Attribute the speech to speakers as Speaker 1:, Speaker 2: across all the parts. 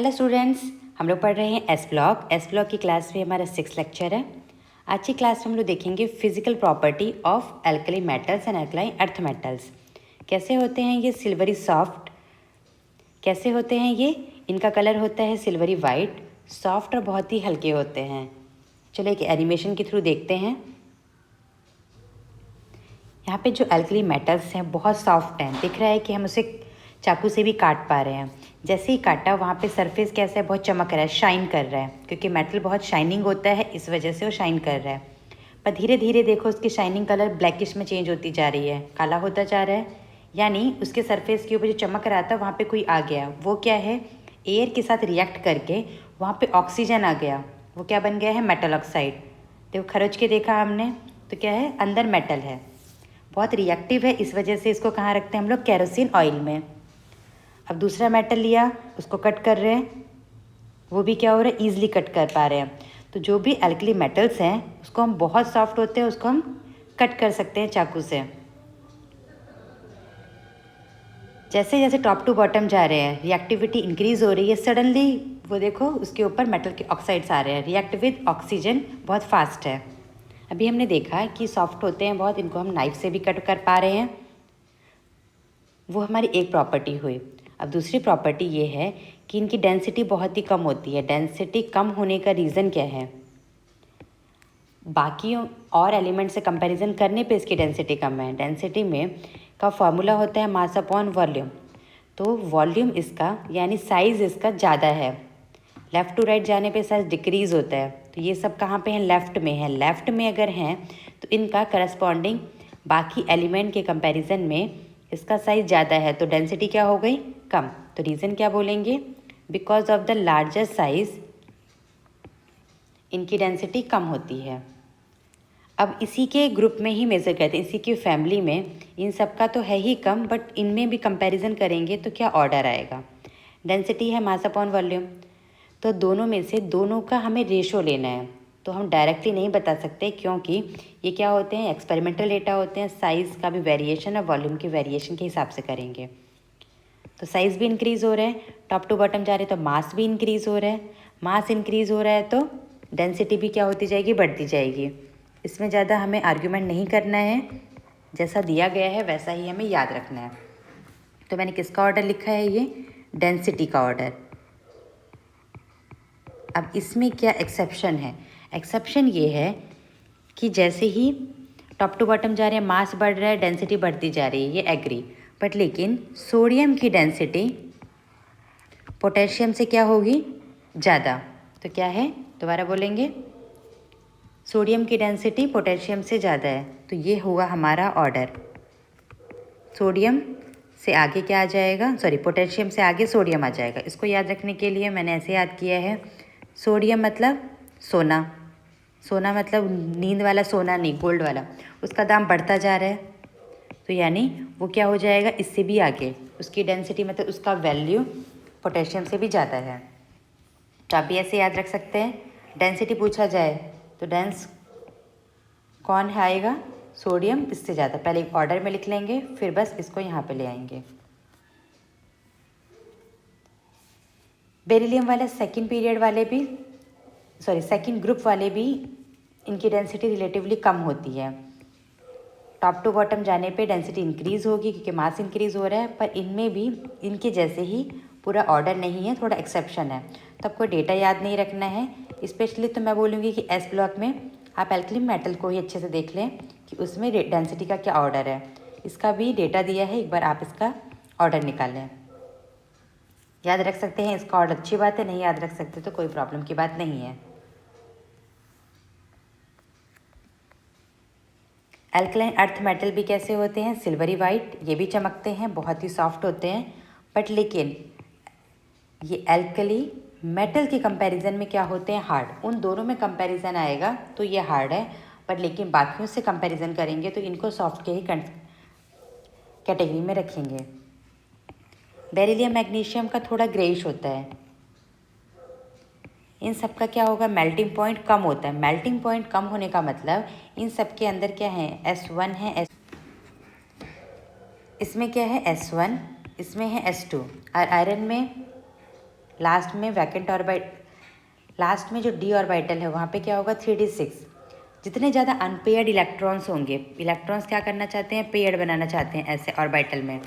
Speaker 1: Hello students, हम लोग पढ़ रहे हैं एस ब्लॉक की क्लास में हमारा 6 लेक्चर है। आज की क्लास में हम लोग देखेंगे physical property of alkali metals and alkaline earth metals. कैसे होते हैं ये सिल्वरी सॉफ्ट, कैसे होते हैं ये, इनका कलर होता है सिल्वरी वाइट, सॉफ्ट और बहुत ही हल्के होते हैं। चलो एक एनिमेशन के थ्रू देखते हैं। यहाँ पे जो एल्कली मेटल्स हैं बहुत सॉफ्ट हैं, दिख रहा है कि हम उसे चाकू से भी काट पा रहे हैं। जैसे ही काटा वहाँ पे सरफेस कैसा है, बहुत चमक रहा है, शाइन कर रहा है, क्योंकि मेटल बहुत शाइनिंग होता है, इस वजह से वो शाइन कर रहा है। पर धीरे धीरे देखो उसकी शाइनिंग कलर ब्लैकिश में चेंज होती जा रही है, काला होता जा रहा है। यानी उसके सरफेस के ऊपर जो चमक रहा था वहाँ पे कोई आ गया, वो क्या है, एयर के साथ रिएक्ट करके वहाँ पे ऑक्सीजन आ गया, वो क्या बन गया है, मेटल ऑक्साइड। देखो खरोच के देखा हमने तो क्या है, अंदर मेटल है, बहुत रिएक्टिव है, इस वजह से इसको कहाँ रखते हैं हम लोग, केरोसिन ऑयल में। अब दूसरा मेटल लिया, उसको कट कर रहे हैं, वो भी क्या हो रहा है, ईजिली कट कर पा रहे हैं। तो जो भी एल्कली मेटल्स हैं उसको हम, बहुत सॉफ्ट होते हैं, उसको हम कट कर सकते हैं चाकू से। जैसे जैसे टॉप टू बॉटम जा रहे हैं, रिएक्टिविटी इंक्रीज हो रही है, सडनली वो देखो उसके ऊपर मेटल के ऑक्साइड्स आ रहे हैं, रिएक्ट विद ऑक्सीजन बहुत फास्ट है। अभी हमने देखा कि सॉफ्ट होते हैं बहुत, इनको हम नाइफ से भी कट कर पा रहे हैं, वो हमारी एक प्रॉपर्टी हुई। अब दूसरी प्रॉपर्टी ये है कि इनकी डेंसिटी बहुत ही कम होती है। डेंसिटी कम होने का रीज़न क्या है, बाकी और एलिमेंट से कंपैरिजन करने पे इसकी डेंसिटी कम है। डेंसिटी में का फॉर्मूला होता है मास अपॉन वॉल्यूम, तो वॉल्यूम इसका यानी साइज़ इसका ज़्यादा है। लेफ़्ट टू राइट जाने पे साइज़ डिक्रीज़ होता है, तो ये सब कहाँ पे हैं, लेफ़्ट में है। लेफ़्ट में अगर हैं तो इनका करस्पॉन्डिंग बाकी एलिमेंट के कंपैरिजन में इसका साइज़ ज़्यादा है, तो डेंसिटी क्या हो गई, कम। तो रीज़न क्या बोलेंगे, because of the larger size इनकी डेंसिटी कम होती है। अब इसी के ग्रुप में ही मेज़र करते हैं, इसी की फैमिली में, इन सब का तो है ही कम, बट इनमें भी कंपैरिजन करेंगे तो क्या ऑर्डर आएगा। डेंसिटी है मास अपॉन वॉल्यूम, तो दोनों में से दोनों का हमें रेशो लेना है। तो हम डायरेक्टली नहीं बता सकते, क्योंकि ये क्या होते हैं, एक्सपेरिमेंटल डेटा होते हैं। साइज़ का भी वेरिएशन और वॉल्यूम के वेरिएशन के हिसाब से करेंगे। तो साइज़ भी इंक्रीज़ हो रहा है, टॉप टू बॉटम जा रहे हैं तो मास भी इंक्रीज़ हो रहा है। मास इंक्रीज़ हो रहा है तो डेंसिटी भी क्या होती जाएगी, बढ़ती जाएगी। इसमें ज़्यादा हमें आर्ग्यूमेंट नहीं करना है, जैसा दिया गया है वैसा ही हमें याद रखना है। तो मैंने किसका ऑर्डर लिखा है, ये डेंसिटी का ऑर्डर। अब इसमें क्या एक्सेप्शन है, एक्सेप्शन ये है कि जैसे ही टॉप टू बॉटम जा रहे हैं, मास बढ़ रहा है, डेंसिटी बढ़ती जा रही है, ये एग्री। बट लेकिन सोडियम की डेंसिटी पोटेशियम से क्या होगी, ज़्यादा। तो क्या है, दोबारा बोलेंगे, सोडियम की डेंसिटी पोटेशियम से ज़्यादा है, तो ये हुआ हमारा ऑर्डर। सोडियम से आगे क्या आ जाएगा, सॉरी, पोटेशियम से आगे सोडियम आ जाएगा। इसको याद रखने के लिए मैंने ऐसे याद किया है, सोडियम मतलब सोना, सोना मतलब नींद वाला सोना नहीं, गोल्ड वाला, उसका दाम बढ़ता जा रहा है, तो यानी वो क्या हो जाएगा, इससे भी आगे, उसकी डेंसिटी मतलब उसका वैल्यू पोटेशियम से भी ज़्यादा है। तो आप भी ऐसे याद रख सकते हैं, डेंसिटी पूछा जाए तो डेंस कौन है आएगा, सोडियम, इससे ज़्यादा। पहले एक ऑर्डर में लिख लेंगे, फिर बस इसको यहाँ पे ले आएंगे। बेरिलियम वाले सेकंड पीरियड वाले भी, सॉरी सेकंड ग्रुप वाले भी, इनकी डेंसिटी रिलेटिवली कम होती है। टॉप टू बॉटम जाने पे डेंसिटी इंक्रीज़ होगी क्योंकि मास इंक्रीज़ हो रहा है, पर इनमें भी इनके जैसे ही पूरा ऑर्डर नहीं है, थोड़ा एक्सेप्शन है। तो आपको डेटा याद नहीं रखना है, स्पेशली तो मैं बोलूँगी कि एस ब्लॉक में आप एल्कली मेटल को ही अच्छे से देख लें कि उसमें डेंसिटी का क्या ऑर्डर है। इसका भी डेटा दिया है, एक बार आप इसका ऑर्डर निकाल लें। याद रख सकते हैं इसका ऑर्डर, अच्छी बात है, नहीं याद रख सकते तो कोई प्रॉब्लम की बात नहीं है। एल्कलाइन अर्थ मेटल भी कैसे होते हैं, सिल्वरी वाइट, ये भी चमकते हैं, बहुत ही सॉफ्ट होते हैं। बट लेकिन ये एल्कली मेटल के कंपैरिजन में क्या होते हैं, हार्ड। उन दोनों में कंपैरिजन आएगा तो ये हार्ड है, पर लेकिन बाकियों से कंपैरिजन करेंगे तो इनको सॉफ्ट के ही कैटेगरी में रखेंगे। बेरिलियम मैग्नीशियम का थोड़ा ग्रेइश होता है। इन सब का क्या होगा, मेल्टिंग पॉइंट कम होता है। मेल्टिंग पॉइंट कम होने का मतलब इन सब के अंदर क्या है, S1 है, इसमें क्या है S1, इसमें है S2। और आयरन में लास्ट में वैकेंट ऑर्बिट, लास्ट में जो डी ऑर्बिटल है वहाँ पे क्या होगा 3d6। जितने ज़्यादा अनपेयर्ड इलेक्ट्रॉन्स होंगे, इलेक्ट्रॉन्स क्या करना चाहते हैं, पेयर्ड बनाना चाहते हैं ऐसे ऑर्बिटल में,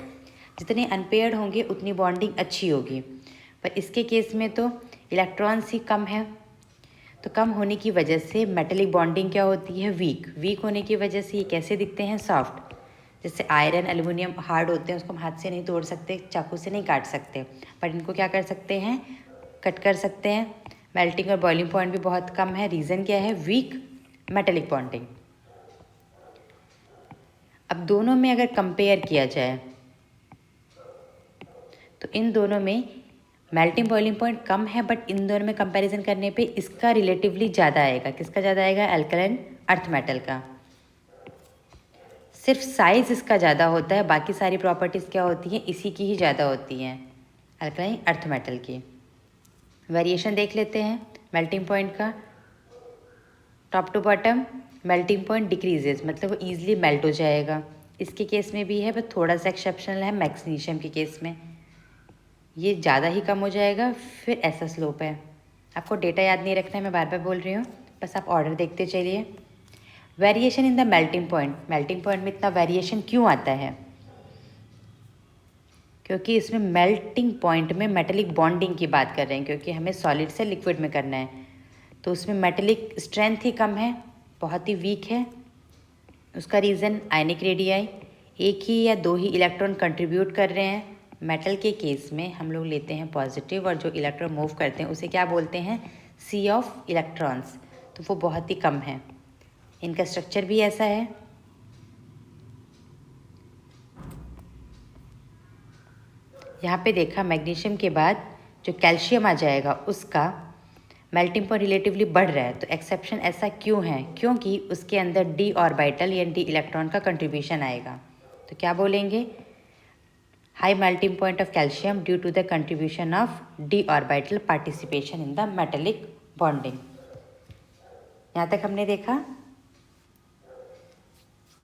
Speaker 1: जितने अनपेयर्ड होंगे उतनी बॉन्डिंग अच्छी होगी। पर इसके केस में तो इलेक्ट्रॉन्स ही कम है, तो कम होने की वजह से मेटलिक बॉन्डिंग क्या होती है, वीक। वीक होने की वजह से ये कैसे दिखते हैं, सॉफ्ट। जैसे आयरन एल्युमिनियम हार्ड होते हैं, उसको हम हाथ से नहीं तोड़ सकते, चाकू से नहीं काट सकते, पर इनको क्या कर सकते हैं, कट कर सकते हैं। मेल्टिंग और बॉइलिंग पॉइंट भी बहुत कम है। रीज़न क्या है, वीक मेटलिक बॉन्डिंग। अब दोनों में अगर कंपेयर किया जाए तो इन दोनों में मेल्टिंग बॉइलिंग पॉइंट कम है, बट इन दोनों में कंपैरिजन करने पे इसका रिलेटिवली ज़्यादा आएगा। किसका ज़्यादा आएगा, अल्कलाइन अर्थ मेटल का। सिर्फ साइज़ इसका ज़्यादा होता है, बाकी सारी प्रॉपर्टीज़ क्या होती हैं, इसी की ही ज़्यादा होती हैं, अल्कलाइन अर्थ मेटल की। वेरिएशन देख लेते हैं मेल्टिंग पॉइंट का। Top to bottom melting point decreases, मतलब वो ईजिली मेल्ट हो जाएगा। इसके केस में भी है, पर थोड़ा सा एक्सेप्शनल है मैग्नीशियम के केस में, ये ज़्यादा ही कम हो जाएगा। फिर ऐसा स्लोप है। आपको डेटा याद नहीं रखना है, मैं बार बार बोल रही हूँ, बस आप ऑर्डर देखते चलिए। Variation in the melting point, melting point में इतना वेरिएशन क्यों आता है, क्योंकि इसमें मेल्टिंग पॉइंट में मेटेलिक बॉन्डिंग की बात कर रहे हैं, क्योंकि हमें सॉलिड से लिक्विड में करना है, तो उसमें मेटेलिक स्ट्रेंथ ही कम है, बहुत ही वीक है। उसका रीज़न आयनिक रेडियाई, एक ही या दो ही इलेक्ट्रॉन कंट्रीब्यूट कर रहे हैं। मेटल के केस में हम लोग लेते हैं पॉजिटिव, और जो इलेक्ट्रॉन मूव करते हैं उसे क्या बोलते हैं, सी ऑफ इलेक्ट्रॉन्स, तो वो बहुत ही कम है। इनका स्ट्रक्चर भी ऐसा है। यहाँ पे देखा मैग्नीशियम के बाद जो कैल्शियम आ जाएगा उसका मेल्टिंग पॉइंट रिलेटिवली बढ़ रहा है, तो एक्सेप्शन ऐसा क्यों है, क्योंकि उसके अंदर डी ऑर्बिटल या डी इलेक्ट्रॉन का कंट्रीब्यूशन आएगा। तो क्या बोलेंगे, high melting point of calcium due to the contribution of D orbital participation in the metallic bonding. यहाँ तक हमने देखा।